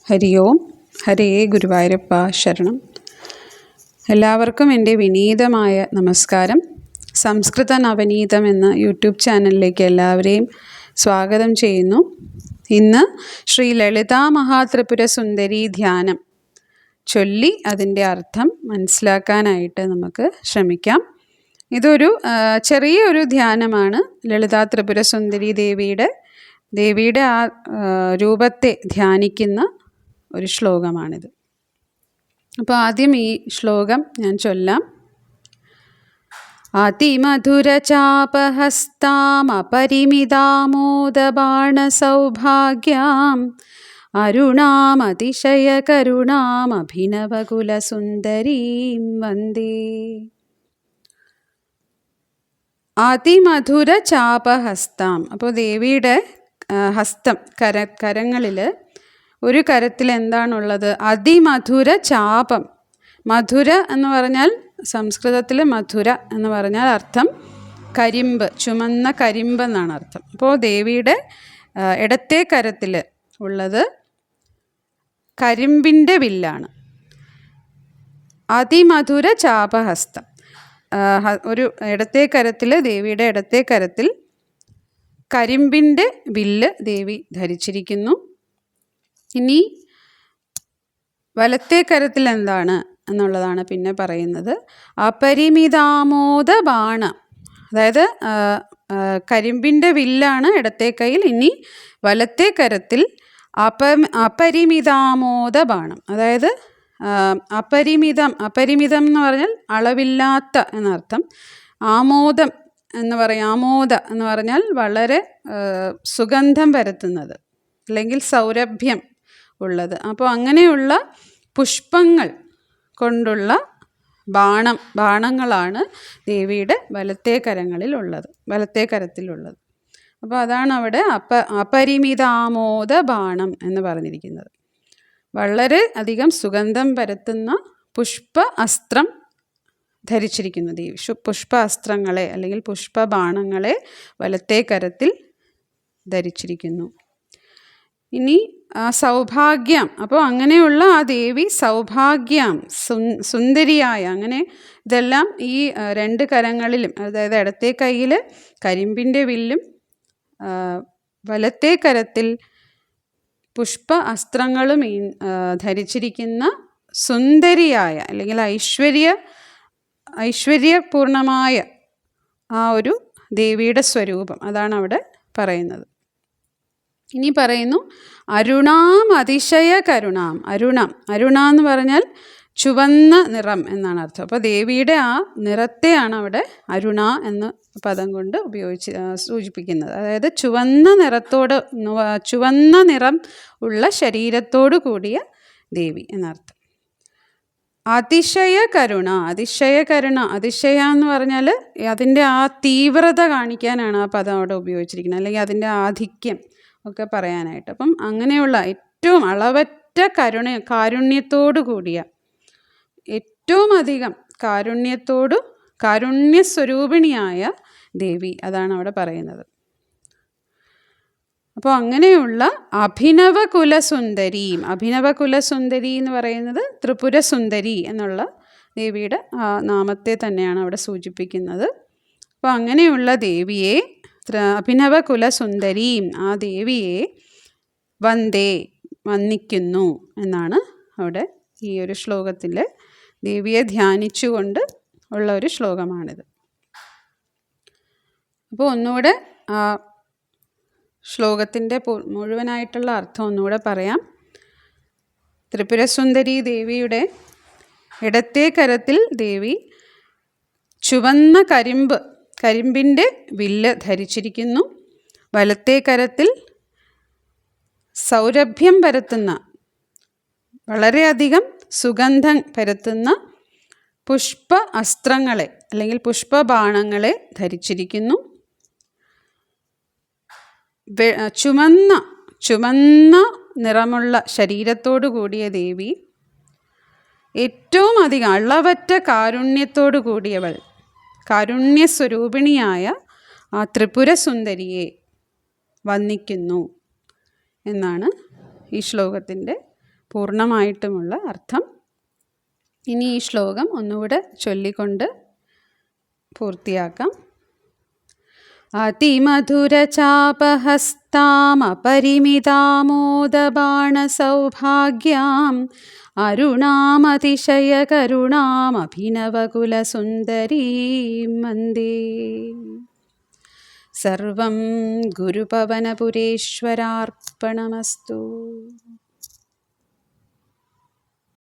ഹരി ഓം. ഹരേ ഗുരുവായൂരപ്പ ശരണം. എല്ലാവർക്കും എൻ്റെ വിനീതമായ നമസ്കാരം. സംസ്കൃത നവനീതം എന്ന യൂട്യൂബ് ചാനലിലേക്ക് എല്ലാവരെയും സ്വാഗതം ചെയ്യുന്നു. ഇന്ന് ശ്രീ ലളിതാ മഹാത്രിപുര സുന്ദരി ധ്യാനം ചൊല്ലി അതിൻ്റെ അർത്ഥം മനസ്സിലാക്കാനായിട്ട് നമുക്ക് ശ്രമിക്കാം. ഇതൊരു ചെറിയൊരു ധ്യാനമാണ്. ലളിതാ ത്രിപുര സുന്ദരി ദേവിയുടെ ആ രൂപത്തെ ധ്യാനിക്കുന്ന ഒരു ശ്ലോകമാണിത്. അപ്പോൾ ആദ്യം ഈ ശ്ലോകം ഞാൻ ചൊല്ലാം. അതിമധുരചാപഹസ്താം അപരിമിതാമോദബാണസൗഭാഗ്യാം അരുണാമതിശയകരുണാമഭിനവകുലസുന്ദരീം വന്ദേ. അതിമധുരചാപഹസ്താം. അപ്പോൾ ദേവിയുടെ ഹസ്തം, കരങ്ങളിൽ ഒരു കരത്തിൽ എന്താണുള്ളത്? അതിമധുര ചാപം. മധുര എന്ന് പറഞ്ഞാൽ സംസ്കൃതത്തിൽ മധുര എന്ന് പറഞ്ഞാൽ അർത്ഥം കരിമ്പ്, ചുമന്ന കരിമ്പ് എന്നാണ് അർത്ഥം. അപ്പോൾ ദേവിയുടെ ഇടത്തെ കരത്തിൽ ഉള്ളത് കരിമ്പിൻ്റെ വില്ലാണ്. അതിമധുര ചാപഹസ്തം. ഒരു ഇടത്തെ കരത്തിൽ, ദേവിയുടെ ഇടത്തെ കരത്തിൽ കരിമ്പിൻ്റെ വില്ല് ദേവി ധരിച്ചിരിക്കുന്നു. ഇനി വലത്തെ കരത്തിൽ എന്താണ് എന്നുള്ളതാണ് പിന്നെ പറയുന്നത്. അപരിമിതാമോദ ബാണം. അതായത് കരിമ്പിൻ്റെ വില്ലാണ് ഇടത്തെ കയ്യിൽ. ഇനി വലത്തെ കരത്തിൽ അപരിമിതാമോദ ബാണം. അതായത് അപരിമിതം എന്ന് പറഞ്ഞാൽ അളവില്ലാത്ത എന്നർത്ഥം. ആമോദം ആമോദ എന്ന് പറഞ്ഞാൽ വളരെ സുഗന്ധം പരത്തുന്നത് അല്ലെങ്കിൽ സൗരഭ്യം ഉള്ളത്. അപ്പോൾ അങ്ങനെയുള്ള പുഷ്പങ്ങൾ കൊണ്ടുള്ള ബാണങ്ങളാണ് ദേവിയുടെ വലത്തെ കരത്തിലുള്ളത്. അപ്പോൾ അതാണ് അവിടെ അപരിമിതാമോദ ബാണം എന്ന് പറഞ്ഞിരിക്കുന്നത്. വളരെ അധികം സുഗന്ധം പരത്തുന്ന പുഷ്പ അസ്ത്രം ധരിച്ചിരിക്കുന്നു ദേവി. പുഷ്പ അസ്ത്രങ്ങളെ അല്ലെങ്കിൽ പുഷ്പബാണങ്ങളെ വലത്തെ കരത്തിൽ ധരിച്ചിരിക്കുന്നു. ഇനി സൗഭാഗ്യം. അപ്പോൾ അങ്ങനെയുള്ള ആ ദേവി സൗഭാഗ്യം, സുന്ദരിയായ, അങ്ങനെ ഇതെല്ലാം ഈ രണ്ട് കരങ്ങളിലും, അതായത് ഇടത്തെ കയ്യിൽ കരിമ്പിൻ്റെ വില്ലും വലത്തെ കരത്തിൽ പുഷ്പ അസ്ത്രങ്ങളും ധരിച്ചിരിക്കുന്ന സുന്ദരിയായ അല്ലെങ്കിൽ ഐശ്വര്യപൂർണമായ ആ ഒരു ദേവിയുടെ സ്വരൂപം, അതാണ് അവിടെ പറയുന്നത്. ഇനി പറയുന്നു അരുണാം അതിശയ കരുണാം. അരുണ എന്ന് പറഞ്ഞാൽ ചുവന്ന നിറം എന്നാണ് അർത്ഥം. അപ്പോൾ ദേവിയുടെ ആ നിറത്തെയാണ് അവിടെ അരുണ എന്ന പദം കൊണ്ട് സൂചിപ്പിക്കുന്നത്. അതായത് ചുവന്ന നിറം ഉള്ള ശരീരത്തോടു കൂടിയ ദേവി എന്നർത്ഥം. അതിശയ കരുണ എന്ന് പറഞ്ഞാൽ അതിൻ്റെ ആ തീവ്രത കാണിക്കാനാണ് ആ പദം അവിടെ ഉപയോഗിച്ചിരിക്കുന്നത്, അല്ലെങ്കിൽ അതിൻ്റെ ആധിക്യം ഒക്കെ പറയാനായിട്ട്. അപ്പം അങ്ങനെയുള്ള ഏറ്റവും അളവറ്റ കാരുണ്യത്തോടു കൂടിയ, ഏറ്റവും അധികം കാരുണ്യസ്വരൂപിണിയായ ദേവി, അതാണ് അവിടെ പറയുന്നത്. അപ്പോൾ അങ്ങനെയുള്ള അഭിനവകുലസുന്ദരി എന്ന് പറയുന്നത് ത്രിപുരസുന്ദരി എന്നുള്ള ദേവിയുടെ നാമത്തെ തന്നെയാണ് അവിടെ സൂചിപ്പിക്കുന്നത്. അപ്പോൾ അങ്ങനെയുള്ള ദേവിയെ, അഭിനവകുലസുന്ദരീം, ആ ദേവിയെ വന്ദിക്കുന്നു എന്നാണ് അവിടെ ഈ ഒരു ശ്ലോകത്തിൽ ദേവിയെ ധ്യാനിച്ചുകൊണ്ട് ഉള്ള ഒരു ശ്ലോകമാണിത്. അപ്പോൾ ഒന്നുകൂടെ ആ ശ്ലോകത്തിൻ്റെ മുഴുവനായിട്ടുള്ള അർത്ഥം ഒന്നുകൂടെ പറയാം. ത്രിപുരസുന്ദരി ദേവിയുടെ ഇടത്തെ കരത്തിൽ ദേവി ചുവന്ന കരിമ്പിൻ്റെ വില്ല് ധരിച്ചിരിക്കുന്നു. വലത്തെ കരത്തിൽ സൗരഭ്യം പരത്തുന്ന, വളരെയധികം സുഗന്ധം പരത്തുന്ന പുഷ്പ അസ്ത്രങ്ങളെ അല്ലെങ്കിൽ പുഷ്പബാണങ്ങളെ ധരിച്ചിരിക്കുന്നു. ചുമന്ന നിറമുള്ള ശരീരത്തോടു കൂടിയ ദേവി, ഏറ്റവും അധികം അളവറ്റ കാരുണ്യത്തോടു കൂടിയവൾ, കാരുണ്യസ്വരൂപിണിയായ ആ ത്രിപുരസുന്ദരിയെ വന്ദിക്കുന്നു എന്നാണ് ഈ ശ്ലോകത്തിൻ്റെ പൂർണ്ണമായിട്ടുമുള്ള അർത്ഥം. ഇനി ഈ ശ്ലോകം ഒന്നുകൂടെ ചൊല്ലിക്കൊണ്ട് പൂർത്തിയാക്കാം. അതിമധുരചാപഹസ്താമപരിമിതാമോദബാണസൗഭാഗ്യാം അരുണാമതിശയകരുണാമഭിനവകുലസുന്ദരീം വന്ദേ. സർവം ഗുരുപവനപുരേശ്വരാർപ്പണമസ്തു.